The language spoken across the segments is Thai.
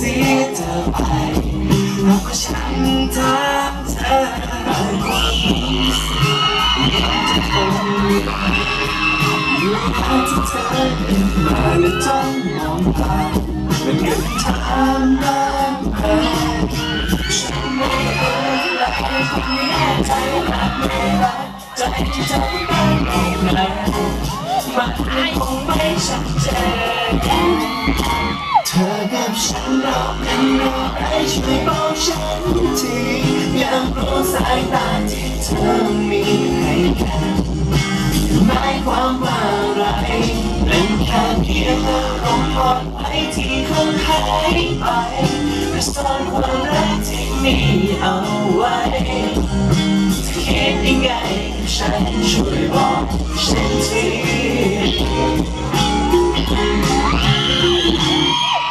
สียเธอไปหากว่าฉันถามเธอความรู้สึกยังจะคงอยู่อยู่ภายที่เธอเดินมาและจ้องมองตาเป็นเงินถามมากมายฉันไม่รู้และไม่แน่ใจรักไม่รักใจที่เธอต้องการมองมามันคงไม่ชัดเจนเธอกับฉันเราเป็นอะไรช่วยบอกฉันทีอยากรู้สายตาที่เธอมีให้กันหมายความว่าอะไรเป็นแค่เพียงอารมณ์อ่อนไหวที่ค่อยหายไปและซ่อนความรักที่มีเอาไว้จะคิดยังไงกับฉันช่วยบอกฉันที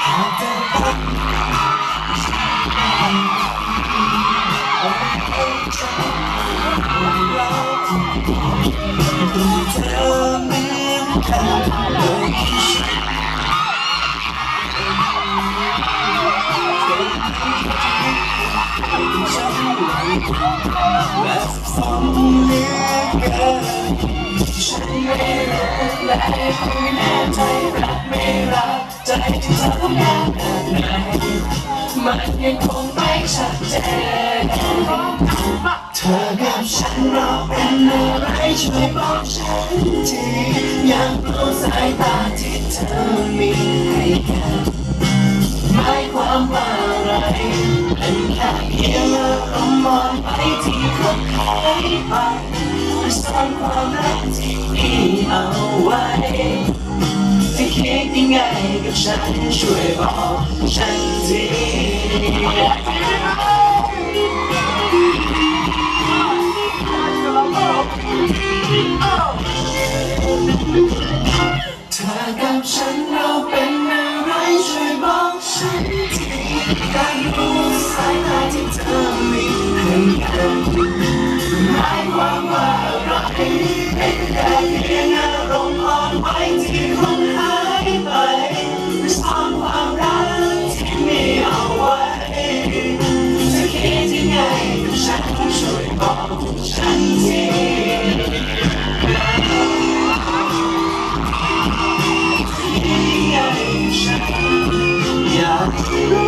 หากเธอต้องเอาใจของเราเธอเหมือนกันเลยและสับสนเหลือเกินฉันไม่รู้และไม่แน่ใจรักไม่รักใจที่เธอต้องการแบบไหนมันยังคงไม่ชัดเจนเธอกับฉันเราเป็นอะไรช่วยบอกฉันทีอยากรู้สายตาที่เธอมีให้กันหมายความว่าอะไรเป็นแค่เพียงอารมณ์อ่อนไหวที่ค่อยหายไปและซ่อนความรักที่มีเอาไว้จะคิดยังไงกับฉันช่วยบอกฉันทีเธอกับฉันเราเป็นอะไรช่วยบอกฉันทีการรู้สายตาที่เธอมีให้กันหมายความว่าอะไรเป็นแค่เพียงอารมณ์อ่อนไหวที่คงหายไปและซ่อนความรักที่มีเอาไว้จะคิดยังไงกับฉันช่วยบอกฉันทีอยากรู้